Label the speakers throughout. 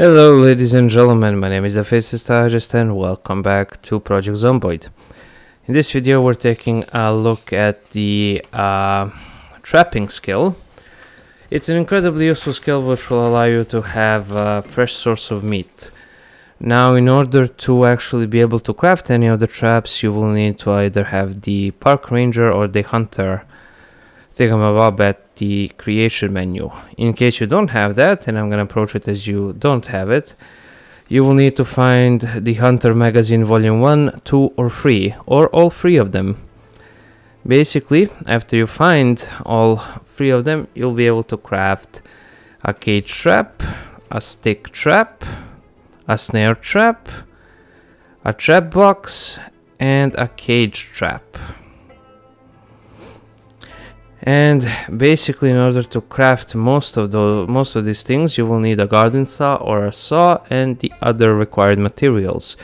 Speaker 1: Hello ladies and gentlemen, my name is the Faceless and welcome back to Project Zomboid. In this video we're taking a look at the trapping skill. It's an incredibly useful skill which will allow you to have a fresh source of meat. Now in order to actually be able to craft any of the traps, you will need to either have the park ranger or the hunter thingamabob at the creation menu. In case you don't have that, and I'm gonna approach it as you don't have it, you will need to find the Hunter magazine volume 1, 2 or 3, or all 3 of them. Basically, after you find all 3 of them, you'll be able to craft a cage trap, a stick trap, a snare trap, a trap box, and a cage trap. And basically, in order to craft most of these things, you will need a garden saw or a saw and the other required materials.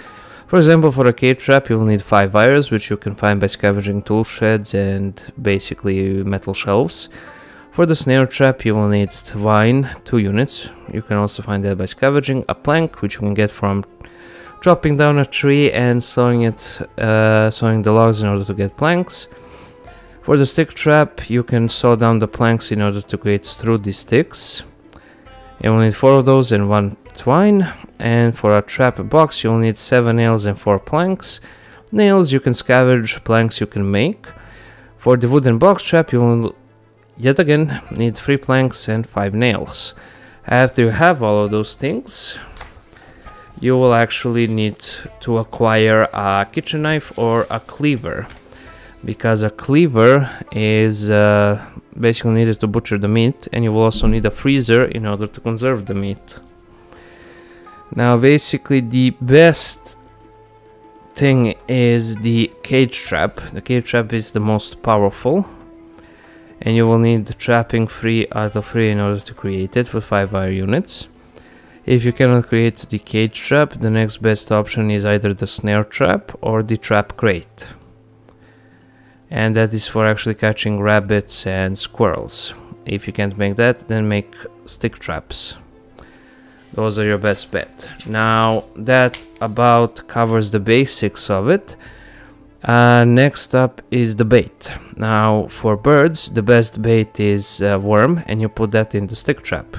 Speaker 1: For example, for a cage trap, you will need 5 wires, which you can find by scavenging tool sheds and basically metal shelves. For the snare trap, you will need twine, 2 units. You can also find that by scavenging. A plank, which you can get from chopping down a tree and sawing the logs in order to get planks. For the stick trap, you can saw down the planks in order to create sturdy sticks. You will need 4 of those and 1 twine. And for a trap box, you'll need 7 nails and 4 planks. Nails you can scavenge, planks you can make. For the wooden box trap, you will yet again need 3 planks and 5 nails. After you have all of those things, you will actually need to acquire a kitchen knife or a cleaver, because a cleaver is basically needed to butcher the meat, and you will also need a freezer in order to conserve the meat. Now basically the best thing is the cage trap. The cage trap is the most powerful, and you will need the trapping 3 out of 3 in order to create it with 5 wire units. If you cannot create the cage trap, the next best option is either the snare trap or the trap crate. And that is for actually catching rabbits and squirrels. If you can't make that, then make stick traps. Those are your best bet. Now that about covers the basics of it. Next up is the bait. Now for birds, the best bait is worm, and you put that in the stick trap.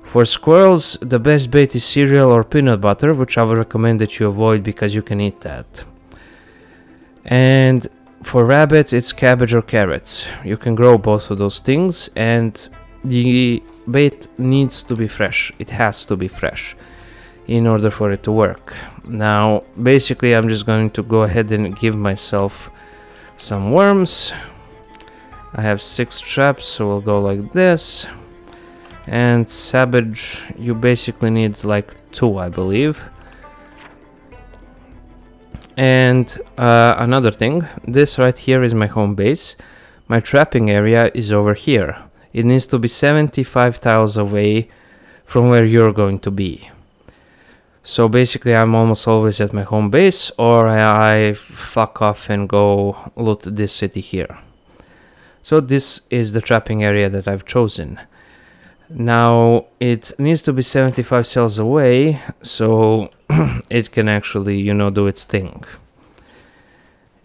Speaker 1: For squirrels, the best bait is cereal or peanut butter, which I would recommend that you avoid because you can eat that. And for rabbits, it's cabbage or carrots. You can grow both of those things, and the bait needs to be fresh. It has to be fresh in order for it to work. Now, basically, I'm just going to go ahead and give myself some worms. I have 6 traps, so we'll go like this. And savage, you basically need like 2, I believe. And another thing, this right here is my home base. My trapping area is over here. It needs to be 75 tiles away from where you're going to be. So basically I'm almost always at my home base, or I fuck off and go loot this city here. So this is the trapping area that I've chosen. Now it needs to be 75 cells away, so it can actually, you know, do its thing.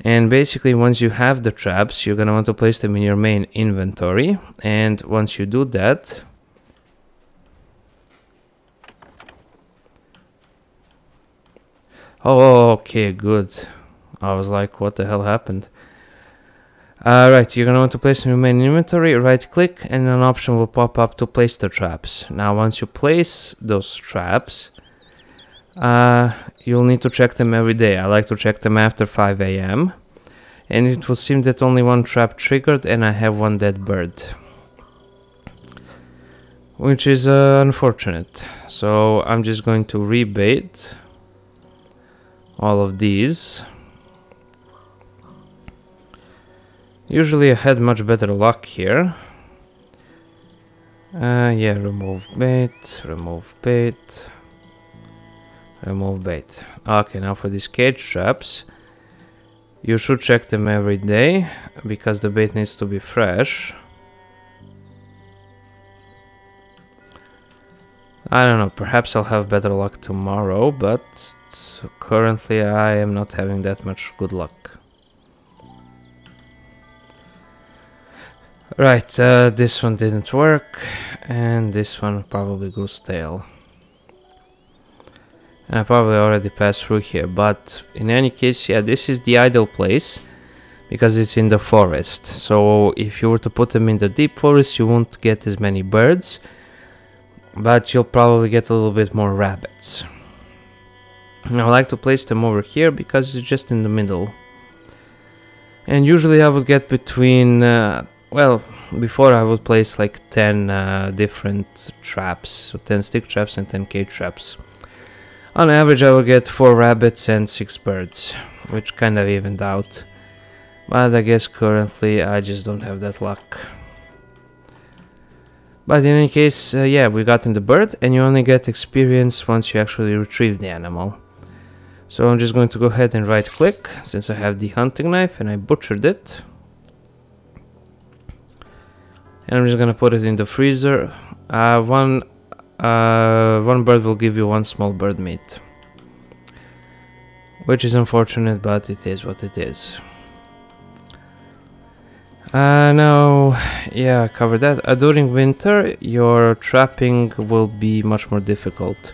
Speaker 1: And basically once you have the traps, you're gonna want to place them in your main inventory, and once you do that, oh, okay, good. I was like, what the hell happened? Right, you're gonna want to place them in your main inventory, right click, and an option will pop up to place the traps. Now once you place those traps, you'll need to check them every day. I like to check them after 5 AM, and it will seem that only 1 trap triggered and I have 1 dead bird, which is unfortunate. So I'm just going to rebait all of these. Usually I had much better luck here. Yeah, remove bait, remove bait, remove bait. Okay, now for these cage traps, you should check them every day because the bait needs to be fresh. I don't know, perhaps I'll have better luck tomorrow, but currently I am not having that much good luck. Right, this one didn't work, and this one probably grew stale. And I probably already passed through here, but in any case, yeah, this is the ideal place because it's in the forest. So if you were to put them in the deep forest, you won't get as many birds, but you'll probably get a little bit more rabbits. And I like to place them over here because it's just in the middle. And usually I would get between, well, before I would place like 10 different traps, so 10 stick traps and 10 cage traps. On average I will get 4 rabbits and 6 birds, which kind of evened out. But I guess currently I just don't have that luck. But in any case, yeah, we got in the bird, and you only get experience once you actually retrieve the animal. So I'm just going to go ahead and right click, since I have the hunting knife, and I butchered it. And I'm just gonna put it in the freezer. One bird will give you 1 small bird meat, which is unfortunate, but it is what it is. Now, yeah, I covered that. During winter, your trapping will be much more difficult.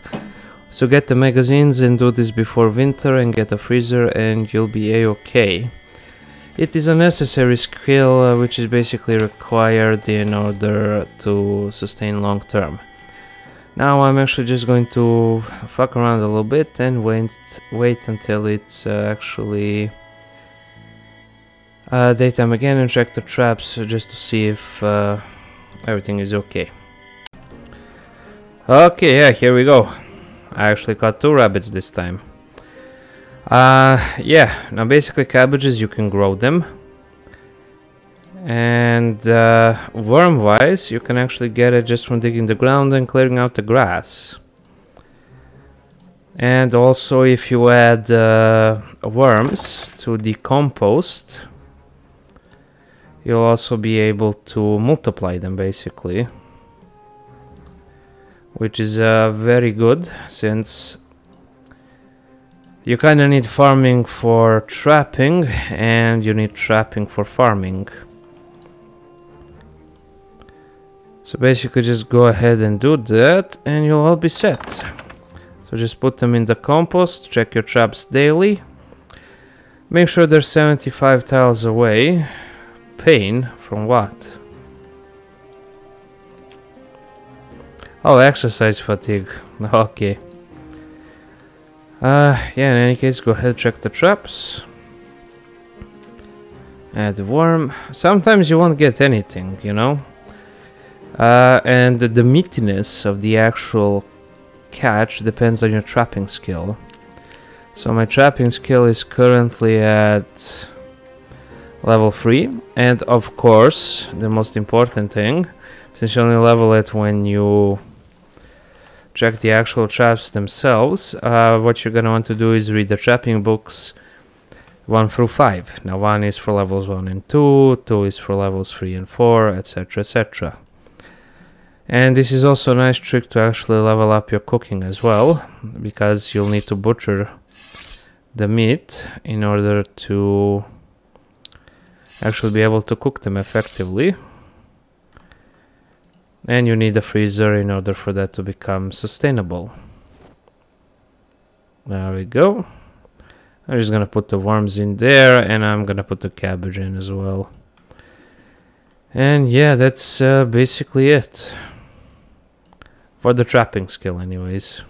Speaker 1: So get the magazines and do this before winter and get a freezer and you'll be a-okay. It is a necessary skill which is basically required in order to sustain long term. Now I'm actually just going to fuck around a little bit and wait until it's actually daytime again and check the traps just to see if everything is okay. Okay, yeah, here we go. I actually caught 2 rabbits this time. Yeah, now basically cabbages, you can grow them. And worm wise, you can actually get it just from digging the ground and clearing out the grass. And also if you add worms to the compost, you'll also be able to multiply them basically, which is very good since you kind of need farming for trapping and you need trapping for farming. So basically just go ahead and do that and you'll all be set. So just put them in the compost, check your traps daily, make sure they're 75 tiles away. Pain from what? Oh, exercise fatigue. Okay. Yeah, in any case, go ahead, check the traps. Add the worm. Sometimes you won't get anything, you know? And the meatiness of the actual catch depends on your trapping skill. So my trapping skill is currently at level 3, and of course the most important thing, since you only level it when you check the actual traps themselves, what you're gonna want to do is read the trapping books 1 through 5. Now 1 is for levels 1 and 2, 2 is for levels 3 and 4, etc, etc. And this is also a nice trick to actually level up your cooking as well, because you'll need to butcher the meat in order to actually be able to cook them effectively. And you need a freezer in order for that to become sustainable. There we go. I'm just gonna put the worms in there and I'm gonna put the cabbage in as well. And yeah, that's basically it. For the trapping skill anyways.